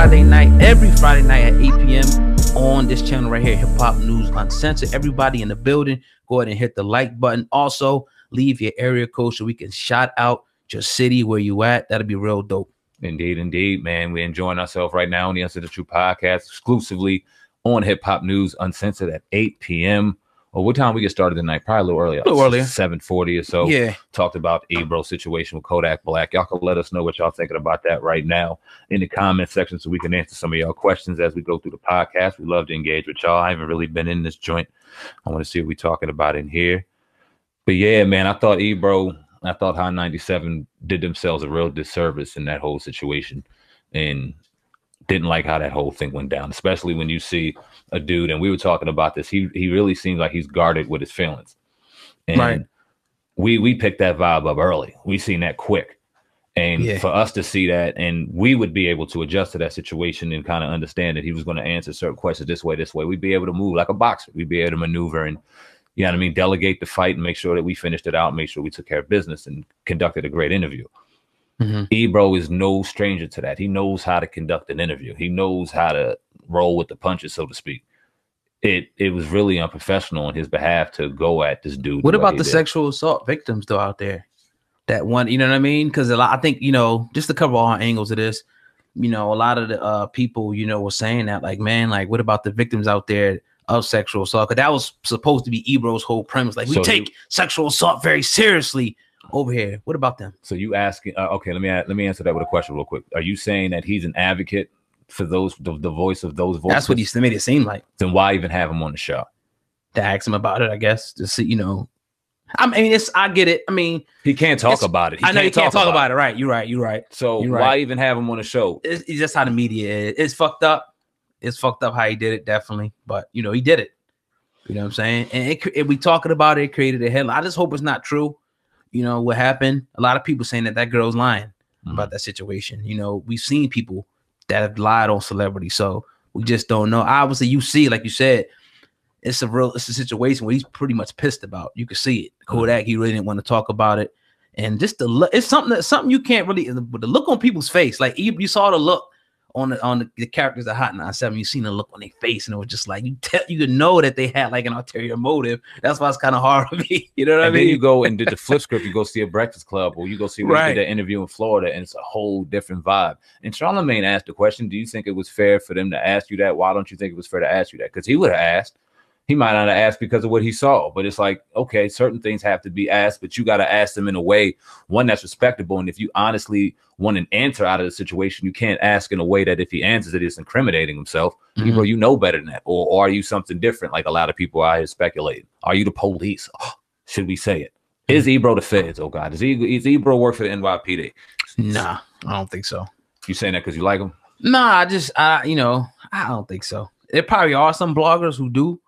Friday night, every Friday night at 8 p.m. on this channel right here, Hip Hop News Uncensored. Everybody in the building, go ahead and hit the like button. Also, leave your area code so we can shout out your city where you at. That'll be real dope. Indeed, indeed, man. We're enjoying ourselves right now on the Uncensored True podcast, exclusively on Hip Hop News Uncensored at 8 p.m. Or what time we get started tonight? Probably a little earlier. 7:40 or so. Yeah. Talked about Ebro situation with Kodak Black. Y'all can let us know what y'all thinking about that right now in the comment section so we can answer some of y'all questions as we go through the podcast. We love to engage with y'all. I haven't really been in this joint. I want to see what we're talking about in here. But yeah, man, I thought High 97 did themselves a real disservice in that whole situation and didn't like how that whole thing went down, especially when you see a dude, and we were talking about this, he really seems like he's guarded with his feelings. And right. we picked that vibe up early. We seen that quick. And for us to see that, and we would be able to adjust to that situation and kind of understand that he was going to answer certain questions this way, we'd be able to move like a boxer. We'd be able to maneuver and, you know what I mean, delegate the fight and make sure that we finished it out, make sure we took care of business and conducted a great interview. Ebro is no stranger to that. He knows how to conduct an interview. He knows how to roll with the punches, so to speak. It was really unprofessional on his behalf to go at this dude. What about the sexual assault victims though out there? That one, you know what I mean? Because I think, you know, just to cover all angles of this, you know, a lot of the people, you know, were saying that, like, man, like, what about the victims out there of sexual assault? Because that was supposed to be Ebro's whole premise. Like, we take sexual assault very seriously over here. What about them? So you asking? Okay, let me answer that with a question real quick. Are you saying that he's an advocate for those the voice of those voices? That's what he made it seem like. Then why even have him on the show? To ask him about it, I guess. To see, you know. I mean, I get it. I mean, he can't talk about it. I know he can't talk about it. Right? You're right. So why even have him on the show? It's just how the media is. It's fucked up. It's fucked up how he did it, definitely. But you know, he did it. You know what I'm saying? And we talking about it. It created a headline. I just hope it's not true. You know what happened? A lot of people saying that girl's lying about that situation. You know, we've seen people that have lied on celebrities, so we just don't know. Obviously, you see, like you said, it's a situation where he's pretty much pissed about. You can see it. Kodak, he really didn't want to talk about it, and just the look. It's something you can't really. The look on people's face, like you saw the look on the characters of Hot 97. You seen the look on their face, and it was just like you could know that they had like an ulterior motive. That's why it's kind of hard for me. You know what I mean? Then you go and did the flip script. You go see a Breakfast Club, or you go see where he did that interview in Florida, and it's a whole different vibe. And Charlamagne asked the question: do you think it was fair for them to ask you that? Why don't you think it was fair to ask you that? Because he would have asked. He might not have asked because of what he saw, but it's like, okay, certain things have to be asked, but you got to ask them in a way, one that's respectable. And if you honestly want an answer out of the situation, you can't ask in a way that if he answers it, it's incriminating himself. Ebro, you know better than that. Or are you something different? Like a lot of people are speculating. Are you the police? Oh, should we say it? Is Ebro the feds? Oh God, is Ebro work for the NYPD? Nah, I don't think so. You saying that because you like him? Nah, I don't think so. There probably are some bloggers who do.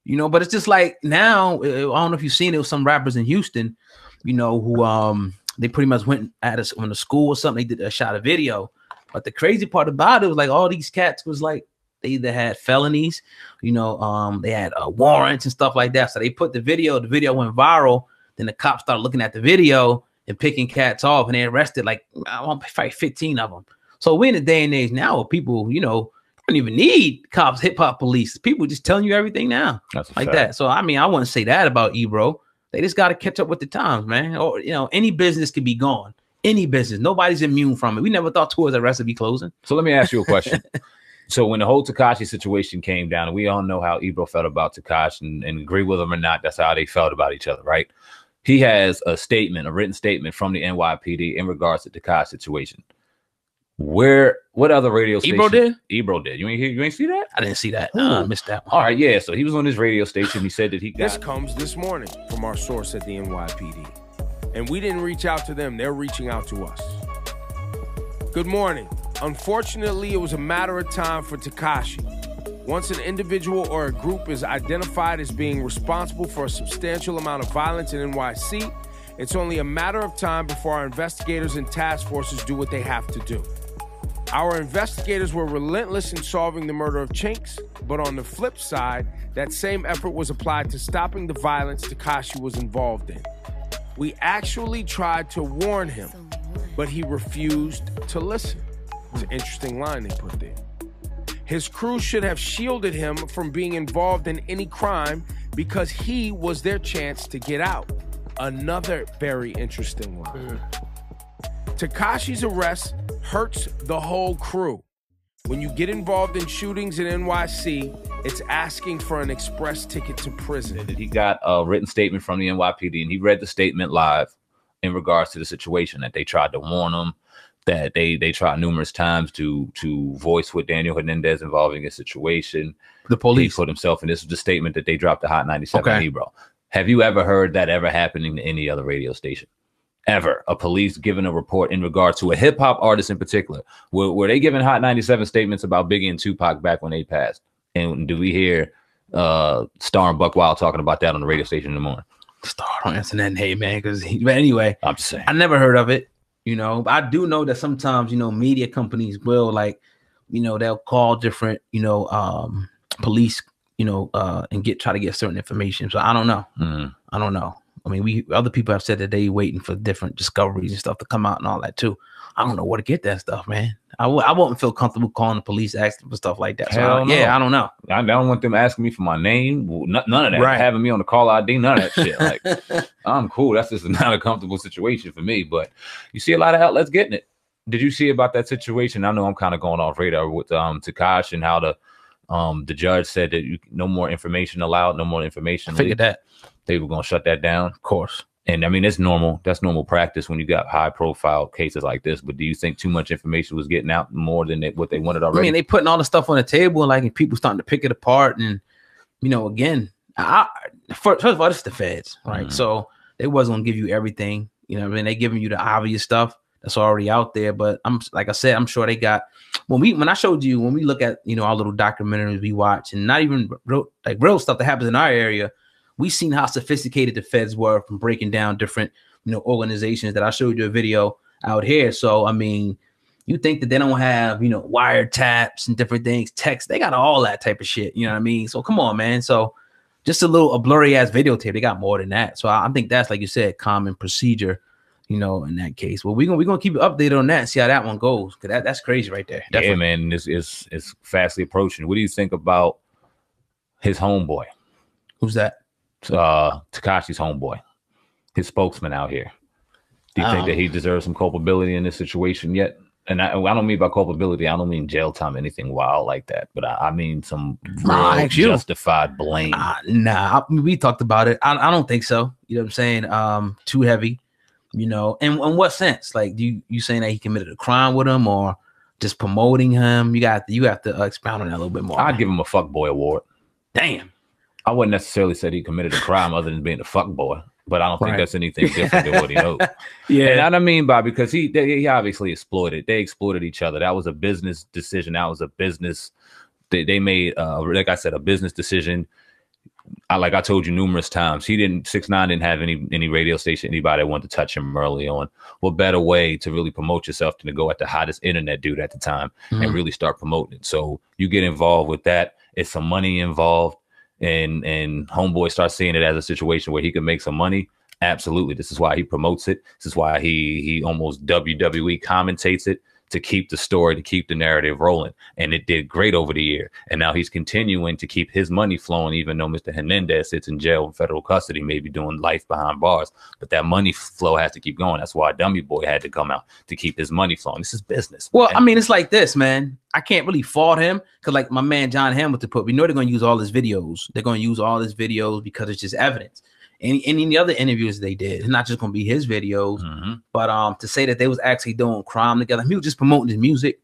You know, but it's just like now, I don't know if you've seen it with some rappers in Houston, you know, who they pretty much went at us on the school or something. They did a shot of video. But the crazy part about it was like all these cats was like they either had felonies, you know, they had warrants and stuff like that. So they put the video went viral. Then the cops started looking at the video and picking cats off, and they arrested like 15 of them. So we're in a day and age now where people, you know, don't even need cops, hip hop police. People just telling you everything now. That's like that. So I mean, I wouldn't say that about Ebro. They just got to catch up with the times, man. Or you know, any business can be gone. Any business. Nobody's immune from it. We never thought Toys R Us would be closing. So let me ask you a question. So when the whole Tekashi situation came down, and we all know how Ebro felt about Tekashi and agree with him or not, that's how they felt about each other, right? He has a written statement from the NYPD in regards to the Tekashi situation. What other radio station? Ebro did. You ain't see that? I didn't see that. I missed that one. All right, yeah. So he was on his radio station. He said that he got. This comes this morning from our source at the NYPD. And we didn't reach out to them. They're reaching out to us. Good morning. Unfortunately, it was a matter of time for Tekashi. Once an individual or a group is identified as being responsible for a substantial amount of violence in NYC, it's only a matter of time before our investigators and task forces do what they have to do. Our investigators were relentless in solving the murder of Chinks, but on the flip side, that same effort was applied to stopping the violence Tekashi was involved in. We actually tried to warn him, but he refused to listen. It's an interesting line they put there. His crew should have shielded him from being involved in any crime because he was their chance to get out. Another very interesting line. Tekashi's arrest hurts the whole crew. When you get involved in shootings in NYC, it's asking for an express ticket to prison. He got a written statement from the NYPD, and he read the statement live in regards to the situation, that they tried to warn him, that they tried numerous times to voice what Daniel Hernandez involving a situation. The police. He put himself in. This is the statement that they dropped to Hot 97 Ebro. Have you ever heard that ever happening to any other radio station? Ever? A police giving a report in regard to a hip hop artist in particular? Were they giving Hot 97 statements about Biggie and Tupac back when they passed? And do we hear Star and Buck Wild talking about that on the radio station in the morning? Star don't answer that name, man. But anyway, I'm just saying. I never heard of it. You know, I do know that sometimes, you know, media companies will, like, you know, they'll call different, you know, police, you know, and try to get certain information. So I don't know. I don't know. I mean, other people have said that they waiting for different discoveries and stuff to come out and all that too. I don't know where to get that stuff, man. I wouldn't feel comfortable calling the police asking for stuff like that. So I don't know. I don't want them asking me for my name. None of that. Right. Having me on the call ID, none of that shit. Like, I'm cool. That's just not a comfortable situation for me. But you see a lot of outlets getting it. Did you see about that situation? I know I'm kind of going off radar with Tekashi and how the judge said that no more information allowed, no more information. I figured that they were going to shut that down. Of course. And I mean, it's normal. That's normal practice when you got high profile cases like this. But do you think too much information was getting out more than what they wanted already? I mean, they putting all the stuff on the table, like, and people starting to pick it apart. And, you know, again, first of all, this is the feds, right? So they wasn't going to give you everything. You know what I mean? They giving you the obvious stuff that's already out there. But like I said, I'm sure they got, when I showed you, when we look at, you know, our little documentaries we watch, and not even real stuff that happens in our area, we seen how sophisticated the feds were from breaking down different, you know, organizations that I showed you a video out here. So, I mean, you think that they don't have, you know, wiretaps and different things, text, they got all that type of shit. You know what I mean? So come on, man. So just a blurry ass videotape. They got more than that. So I think that's, like you said, common procedure, you know, in that case. Well, we're gonna keep you updated on that and see how that one goes. Cause that's crazy right there. Definitely. Yeah, man. It's fastly approaching. What do you think about his homeboy? Who's that? Tekashi's homeboy, his spokesman out here. Do you think that he deserves some culpability in this situation yet? And I don't mean by culpability, I don't mean jail time, anything wild like that, but I mean some real justified blame. Nah, we talked about it. I don't think so. You know what I'm saying? Too heavy, you know. And in what sense? Like, you saying that he committed a crime with him, or just promoting him? You have to expound on that a little bit more. I'd give him a fuckboy award. Damn. I wouldn't necessarily say he committed a crime other than being a fuckboy, but I don't think that's anything different than what he knows. Yeah, and I mean by because he obviously exploited. They exploited each other. That was a business decision. That was a business. They made, like I said, a business decision. Like I told you numerous times, 6ix9ine didn't have any radio station, anybody that wanted to touch him early on. What better way to really promote yourself than to go at the hottest internet dude at the time and really start promoting it? So you get involved with that. It's some money involved. And homeboy starts seeing it as a situation where he can make some money. Absolutely. This is why he promotes it. This is why he almost WWE commentates it, to keep the story, to keep the narrative rolling. And it did great over the year. And now he's continuing to keep his money flowing, even though Mr. Hernandez sits in jail in federal custody, maybe doing life behind bars. But that money flow has to keep going. That's why Dummy Boy had to come out to keep his money flowing. This is business. Well, I mean, it's like this, man. I can't really fault him because, like my man John Hamilton put, we know they're going to use all his videos. They're going to use all his videos because it's just evidence. And in the other interviews they did, it's not just going to be his videos, but to say that they was actually doing crime together, he was just promoting his music.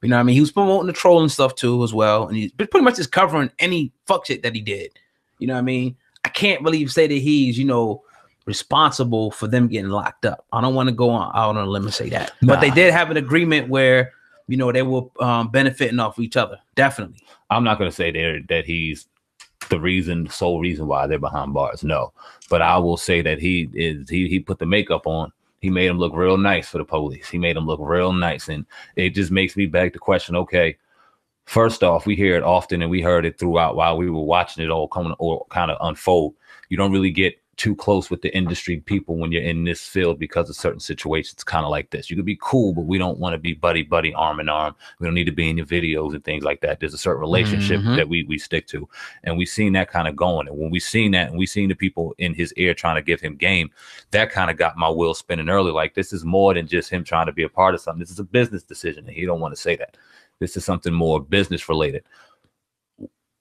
You know what I mean? He was promoting the trolling stuff too as well. And he's pretty much just covering any fuck shit that he did. You know what I mean? I can't really say that he's, you know, responsible for them getting locked up. I don't want to go out on a limb and say that. But they did have an agreement where, you know, they were benefiting off each other. Definitely. I'm not going to say that he's the sole reason why they're behind bars. No, but I will say that he put the makeup on. He made him look real nice for the police. He made him look real nice. And it just makes me beg the question, okay, first off, we hear it often and we heard it throughout while we were watching it all kind of unfold. You don't really get too close with the industry people when you're in this field because of certain situations. Kind of like this. You could be cool, but we don't want to be buddy, arm in arm. We don't need to be in your videos and things like that. There's a certain relationship that we stick to. And we've seen that kind of going. And when we seen that and we seen the people in his ear trying to give him game, that kind of got my wheels spinning early. Like, this is more than just him trying to be a part of something. This is a business decision. And he don't want to say that. This is something more business related.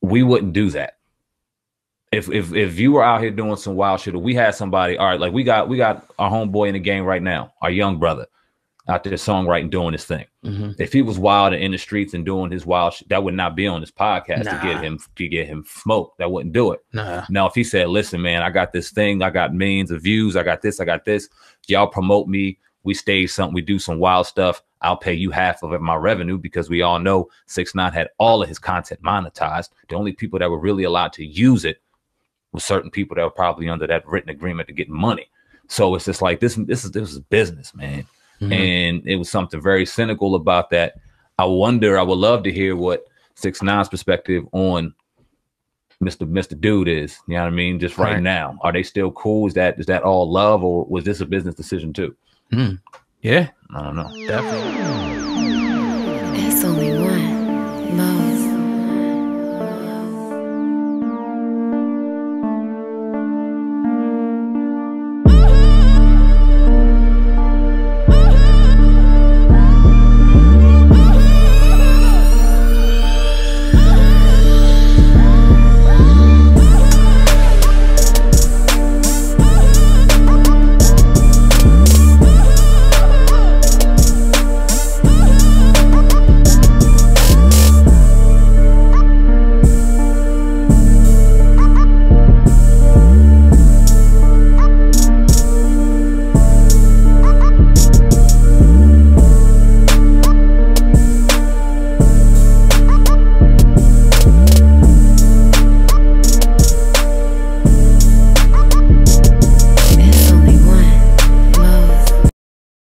We wouldn't do that. If you were out here doing some wild shit, or we had somebody, all right, like we got our homeboy in the game right now, our young brother out there songwriting, doing his thing. If he was wild and in the streets and doing his wild shit, that would not be on this podcast to get him smoke. That wouldn't do it. Now, if he said, listen, man, I got this thing, I got millions of views, I got this, y'all promote me, we stage something, we do some wild stuff, I'll pay you half of it, my revenue, because we all know 6ix9ine had all of his content monetized. The only people that were really allowed to use it with certain people that were probably under that written agreement to get money. So it's just like, this is business, man. And it was something very cynical about that. I would love to hear what 6ix9ine's perspective on Mr. Dude is, you know what I mean? Just right now, are they still cool? Is that all love, or was this a business decision too? Yeah. I don't know. Definitely. It's only one.